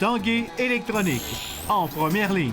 Tanguay Électronique, en première ligne.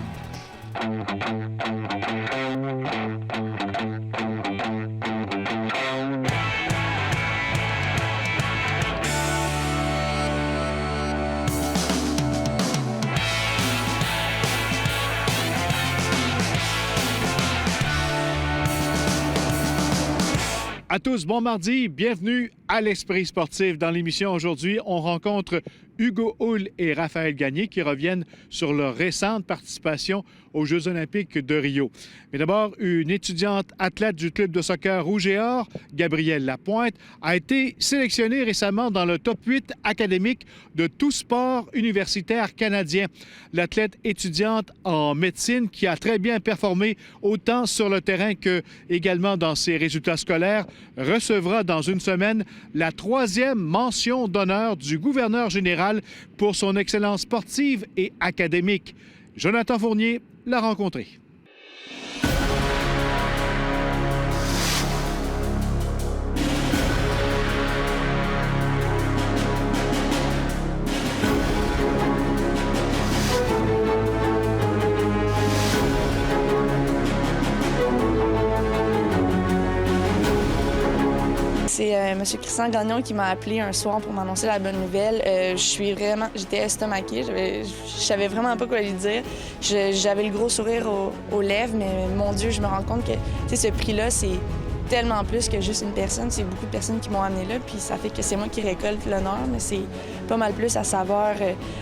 À tous, bon mardi, bienvenue à l'Esprit sportif. Dans l'émission aujourd'hui, on rencontre Hugo Hull et Raphaël Gagné qui reviennent sur leur récente participation aux Jeux olympiques de Rio. Mais d'abord, une étudiante athlète du club de soccer Rouge et Or, Gabrielle Lapointe, a été sélectionnée récemment dans le top 8 académique de tout sport universitaire canadien. L'athlète étudiante en médecine qui a très bien performé autant sur le terrain que également dans ses résultats scolaires recevra dans une semaine la 3e mention d'honneur du gouverneur général pour son excellence sportive et académique. Jonathan Fournier l'a rencontré. C'est M. Christian Gagnon qui m'a appelé un soir pour m'annoncer la bonne nouvelle. J'étais estomaquée, je savais vraiment pas quoi lui dire. J'avais le gros sourire aux lèvres, mais mon Dieu, je me rends compte que ce prix-là, c'est tellement plus que juste une personne. C'est beaucoup de personnes qui m'ont amené là, puis ça fait que c'est moi qui récolte l'honneur, mais c'est pas mal plus à savoir,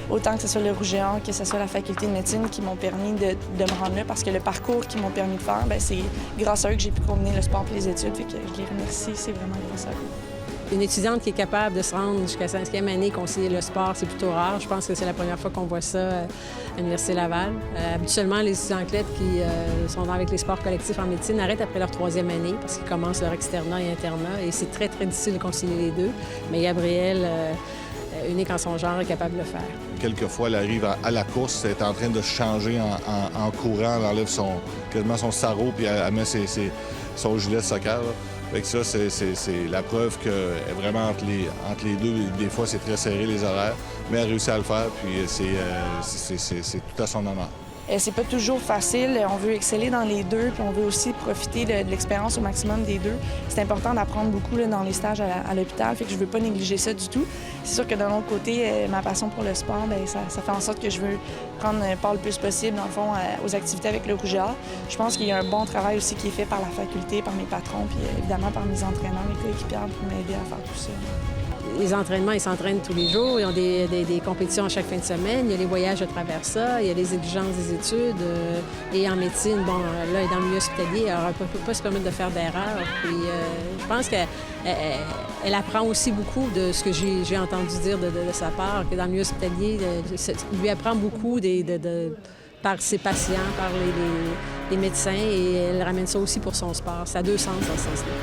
autant que ce soit le Rouge et Or, que ce soit la faculté de médecine qui m'ont permis de me rendre là, parce que le parcours qu'ils m'ont permis de faire, c'est grâce à eux que j'ai pu combiner le sport et les études, fait que je les remercie, c'est vraiment grâce à eux. Une étudiante qui est capable de se rendre jusqu'à 5e année, concilier le sport, c'est plutôt rare. Je pense que c'est la première fois qu'on voit ça à l'Université Laval. Habituellement, les étudiants athlètes qui sont avec les sports collectifs en médecine arrêtent après leur 3e année parce qu'ils commencent leur externat et internat et c'est très, très difficile de concilier les deux. Mais Gabrielle, unique en son genre, est capable de le faire. Quelquefois, elle arrive à la course, elle est en train de se changer en courant, elle enlève quasiment son sarrau puis elle met son gilet de soccer. Là. Fait que ça, c'est la preuve qu'elle est vraiment entre les deux. Des fois, c'est très serré, les horaires, mais elle réussit à le faire, puis c'est tout à son honneur. C'est pas toujours facile. On veut exceller dans les deux, puis on veut aussi profiter de l'expérience au maximum des deux. C'est important d'apprendre beaucoup là, dans les stages à l'hôpital, fait que je veux pas négliger ça du tout. C'est sûr que d'un autre côté, ma passion pour le sport, ça fait en sorte que je veux prendre part le plus possible, dans le fond, aux activités avec le Rouge et Or. Je pense qu'il y a un bon travail aussi qui est fait par la faculté, par mes patrons, puis évidemment par mes entraîneurs, mes coéquipiers pour m'aider à faire tout ça. Les entraînements, ils s'entraînent tous les jours. Ils ont des compétitions à chaque fin de semaine. Il y a les voyages à travers ça. Il y a les exigences des études. Et en médecine, bon, là, dans le milieu hospitalier, elle ne peut pas se permettre de faire d'erreurs. Puis je pense qu'elle apprend aussi beaucoup de ce que j'ai entendu dire de sa part, que dans le milieu hospitalier, il lui apprend beaucoup par ses patients, par les médecins, et elle ramène ça aussi pour son sport. Ça a deux sens dans ce sens-là.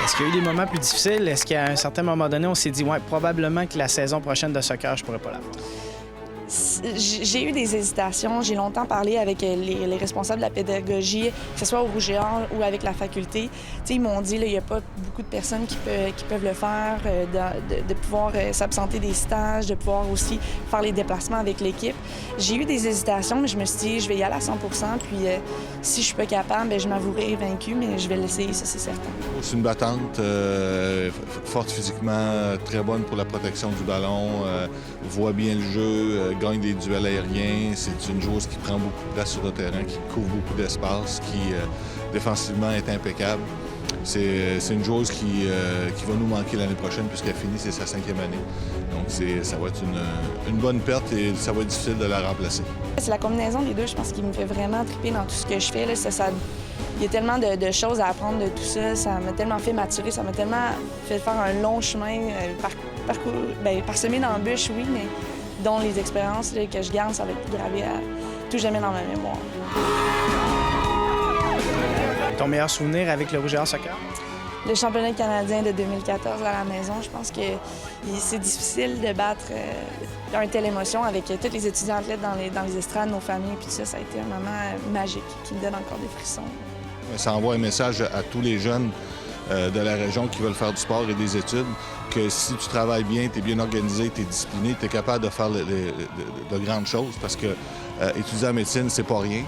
Est-ce qu'il y a eu des moments plus difficiles? Est-ce qu'à un certain moment donné, on s'est dit, ouais, probablement que la saison prochaine de soccer, je pourrais pas la voir? J'ai eu des hésitations. J'ai longtemps parlé avec les responsables de la pédagogie, que ce soit au Rouge et Or ou avec la faculté. T'sais, ils m'ont dit qu'il n'y a pas beaucoup de personnes qui peuvent le faire, de pouvoir s'absenter des stages, de pouvoir aussi faire les déplacements avec l'équipe. J'ai eu des hésitations, mais je me suis dit, je vais y aller à 100 %. Puis si je suis pas capable, je m'avouerai vaincue, mais je vais l'essayer, ça c'est certain. C'est une battante, forte physiquement, très bonne pour la protection du ballon, voit bien le jeu, gagne des duels aériens. C'est une joueuse qui prend beaucoup de place sur le terrain, qui couvre beaucoup d'espace, qui défensivement est impeccable. C'est une joueuse qui va nous manquer l'année prochaine puisqu'elle finit, c'est sa 5e année. Donc ça va être une bonne perte et ça va être difficile de la remplacer. C'est la combinaison des deux, je pense, qui me fait vraiment triper dans tout ce que je fais. Là. Il y a tellement de choses à apprendre de tout ça. Ça m'a tellement fait maturer, ça m'a tellement fait faire un long chemin, parsemé d'embûches, oui, mais dont les expériences là, que je garde, ça va être gravé à tout jamais dans ma mémoire. Ton meilleur souvenir avec le Rouge et Or soccer? Le championnat canadien de 2014 à la maison, je pense que c'est difficile de battre une telle émotion avec tous les étudiants athlètes dans les estrades, nos familles, puis tout ça, ça a été un moment magique qui me donne encore des frissons. Ça envoie un message à tous les jeunes de la région qui veulent faire du sport et des études, que si tu travailles bien, tu es bien organisé, tu es discipliné, tu es capable de faire de grandes choses parce que étudier en médecine, c'est pas rien.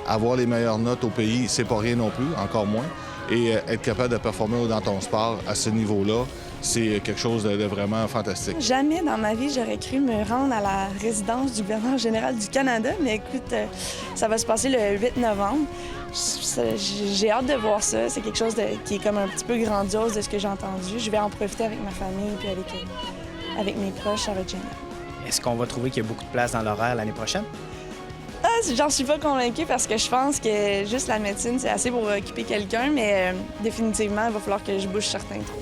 Avoir les meilleures notes au pays, c'est pas rien non plus, encore moins. Et être capable de performer dans ton sport à ce niveau-là, c'est quelque chose de vraiment fantastique. Jamais dans ma vie, j'aurais cru me rendre à la résidence du gouverneur général du Canada, mais écoute, ça va se passer le 8 novembre. J'ai hâte de voir ça. C'est quelque chose qui est comme un petit peu grandiose de ce que j'ai entendu. Je vais en profiter avec ma famille puis avec mes proches. Ça va être génial. Est-ce qu'on va trouver qu'il y a beaucoup de place dans l'horaire l'année prochaine? J'en suis pas convaincue parce que je pense que juste la médecine, c'est assez pour occuper quelqu'un, mais définitivement, il va falloir que je bouge certains trous.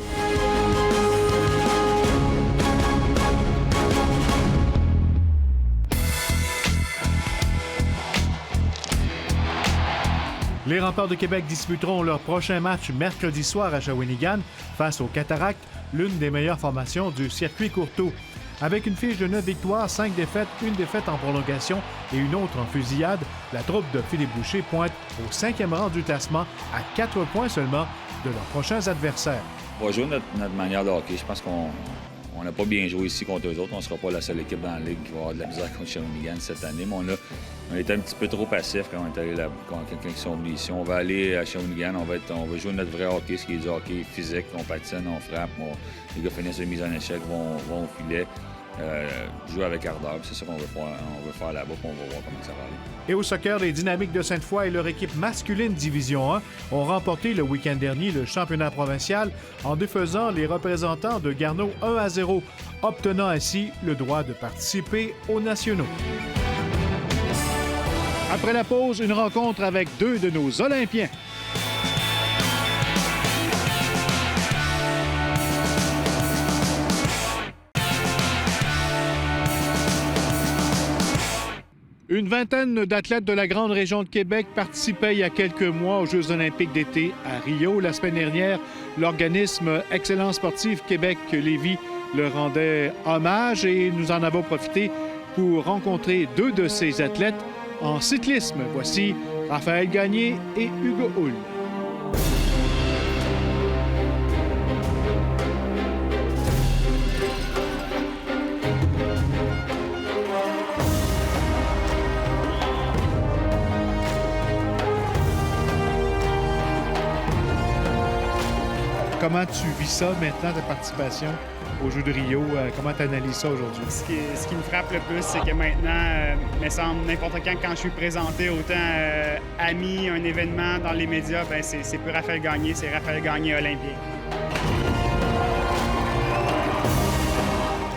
Les Remparts de Québec disputeront leur prochain match mercredi soir à Shawinigan face aux Cataractes, l'une des meilleures formations du circuit Courteau. Avec une fiche de 9 victoires, 5 défaites, une défaite en prolongation et une autre en fusillade, la troupe de Philippe Boucher pointe au 5e rang du classement à 4 points seulement de leurs prochains adversaires. On va jouer notre manière de hockey. Je pense qu'on n'a pas bien joué ici contre eux autres. On ne sera pas la seule équipe dans la Ligue qui va avoir de la misère contre Shawinigan cette année. Mais on était un petit peu trop passif quand on est allé là, quand quelqu'un qui sont venus ici. On va aller à Shawinigan, on va jouer notre vrai hockey, ce qui est du hockey physique. On patine, on frappe. Les gars finissent une mise en échec, vont au filet. Jouer avec ardeur. C'est ça qu'on veut faire là-bas, puis on va voir comment ça va aller. Et au soccer, les Dynamiques de Sainte-Foy et leur équipe masculine Division 1 ont remporté le week-end dernier le championnat provincial en défaisant les représentants de Garneau 1-0, obtenant ainsi le droit de participer aux nationaux. Après la pause, une rencontre avec deux de nos Olympiens. Une vingtaine d'athlètes de la grande région de Québec participaient il y a quelques mois aux Jeux olympiques d'été à Rio. La semaine dernière, l'organisme Excellence sportive Québec-Lévis leur rendait hommage et nous en avons profité pour rencontrer deux de ces athlètes en cyclisme. Voici Raphaël Gagné et Hugo Hull. Comment tu vis ça maintenant, ta participation aux Jeux de Rio? Comment tu analyses ça aujourd'hui? Ce qui me frappe le plus, c'est que maintenant, me semble n'importe quand je suis présenté, autant ami, un événement dans les médias, ben c'est plus Raphaël Gagné, c'est Raphaël Gagné olympien.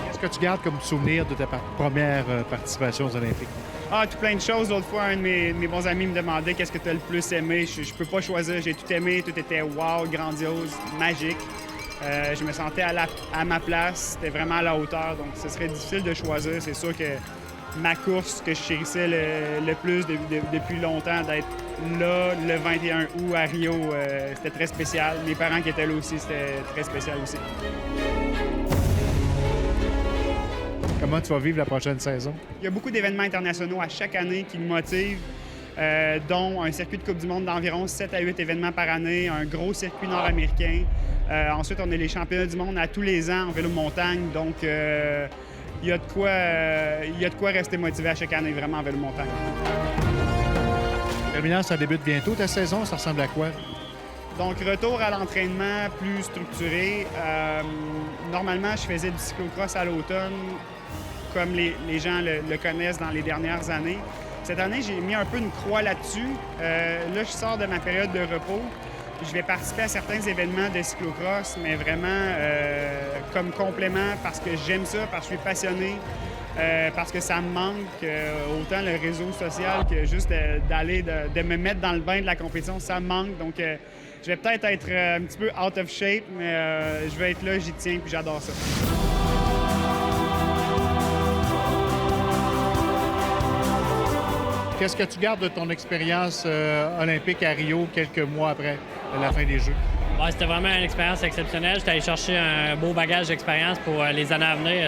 Qu'est-ce que tu gardes comme souvenir de ta première participation aux Olympiques? Tout plein de choses. L'autre fois, un de mes bons amis me demandait qu'est-ce que tu as le plus aimé. Je peux pas choisir. J'ai tout aimé. Tout était wow, grandiose, magique. Je me sentais à ma place. C'était vraiment à la hauteur. Donc, ce serait difficile de choisir. C'est sûr que ma course que je chérissais le plus depuis longtemps, d'être là le 21 août à Rio, c'était très spécial. Mes parents qui étaient là aussi, c'était très spécial aussi. Comment tu vas vivre la prochaine saison? Il y a beaucoup d'événements internationaux à chaque année qui me motivent, dont un circuit de Coupe du monde d'environ 7 à 8 événements par année, un gros circuit nord-américain. Ensuite, on a les championnats du monde à tous les ans en vélo de montagne. Donc, il y a de quoi rester motivé à chaque année, vraiment en vélo de montagne. Terminant, ça débute bientôt ta saison. Ça ressemble à quoi? Donc, retour à l'entraînement plus structuré. Normalement, je faisais du cyclocross à l'automne, comme les gens le connaissent dans les dernières années. Cette année, j'ai mis un peu une croix là-dessus. Là, je sors de ma période de repos. Je vais participer à certains événements de cyclocross, mais vraiment comme complément parce que j'aime ça, parce que je suis passionné, parce que ça me manque autant le réseau social que juste de me mettre dans le bain de la compétition, ça me manque. Donc, je vais peut-être être un petit peu out of shape, mais je vais être là, j'y tiens, puis j'adore ça. Qu'est-ce que tu gardes de ton expérience olympique à Rio quelques mois après la fin des Jeux? Ouais, c'était vraiment une expérience exceptionnelle. J'étais allé chercher un beau bagage d'expérience pour les années à venir.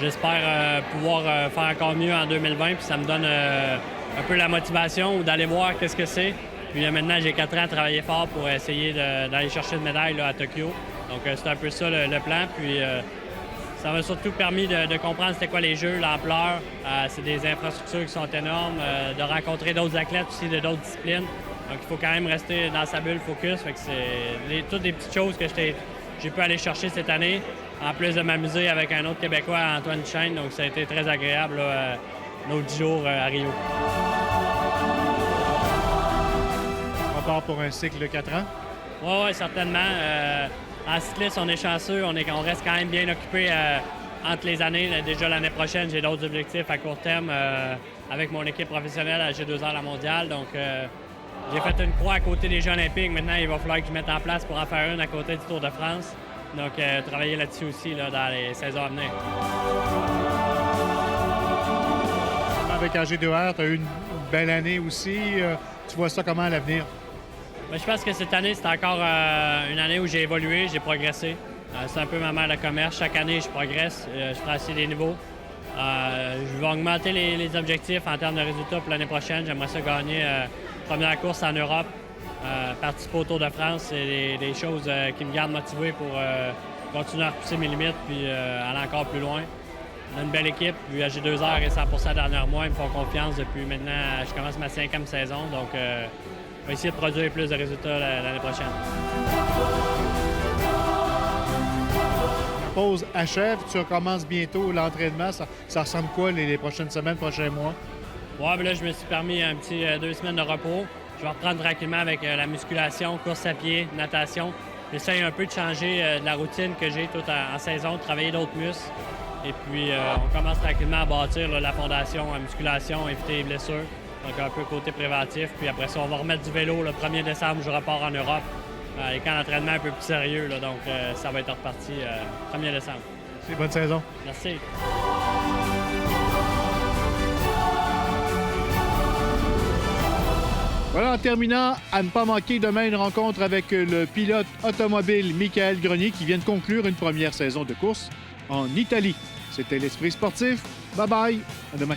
J'espère pouvoir faire encore mieux en 2020, puis ça me donne un peu la motivation d'aller voir qu'est-ce que c'est Puis maintenant, j'ai 4 ans à travailler fort pour essayer d'aller chercher une médaille là, à Tokyo. Donc c'est un peu ça le plan. Puis ça m'a surtout permis de comprendre c'était quoi les jeux, l'ampleur. C'est des infrastructures qui sont énormes, de rencontrer d'autres athlètes aussi de d'autres disciplines. Donc il faut quand même rester dans sa bulle focus. Fait que c'est toutes des petites choses que j'ai pu aller chercher cette année, en plus de m'amuser avec un autre Québécois, Antoine Duchesne. Donc ça a été très agréable là, nos 10 jours à Rio. On part pour un cycle de 4 ans? Oui, certainement. En cyclisme, on est chanceux, on reste quand même bien occupé entre les années. Déjà l'année prochaine, j'ai d'autres objectifs à court terme avec mon équipe professionnelle à G2R La Mondiale. Donc j'ai fait une croix à côté des Jeux olympiques. Maintenant, il va falloir que je mette en place pour en faire une à côté du Tour de France. Donc travailler là-dessus aussi là, dans les saisons à venir. Avec AG2R, tu as eu une belle année aussi. Tu vois ça comment à l'avenir? Bien, je pense que cette année, c'est encore une année où j'ai évolué, j'ai progressé. C'est un peu ma mère de commerce. Chaque année, je progresse, je franchis des niveaux. Je vais augmenter les objectifs en termes de résultats pour l'année prochaine. J'aimerais ça gagner première course en Europe, participer au Tour de France. C'est des choses qui me gardent motivé pour continuer à repousser mes limites puis aller encore plus loin. On a une belle équipe, puis AG2R est 100% derrière moi. Ils me font confiance depuis maintenant, je commence ma 5e saison. Donc, je vais essayer de produire plus de résultats l'année prochaine. La pause achève, tu recommences bientôt l'entraînement. Ça ressemble quoi les prochaines semaines, prochains mois? Ouais, bien là, je me suis permis un petit 2 semaines de repos. Je vais reprendre tranquillement avec la musculation, course à pied, natation. J'essaye un peu de changer de la routine que j'ai toute en saison, de travailler d'autres muscles. Et puis, on commence tranquillement à bâtir là, la fondation en musculation, éviter les blessures. Donc, un peu côté préventif. Puis après ça, on va remettre du vélo. Le 1er décembre, je repars en Europe. Les camps d'entraînement un peu plus sérieux. Là, donc, ça va être reparti 1er décembre. C'est bonne saison. Merci. Voilà, en terminant, à ne pas manquer demain une rencontre avec le pilote automobile Michael Grenier qui vient de conclure une première saison de course en Italie. C'était l'Esprit sportif. Bye bye. À demain.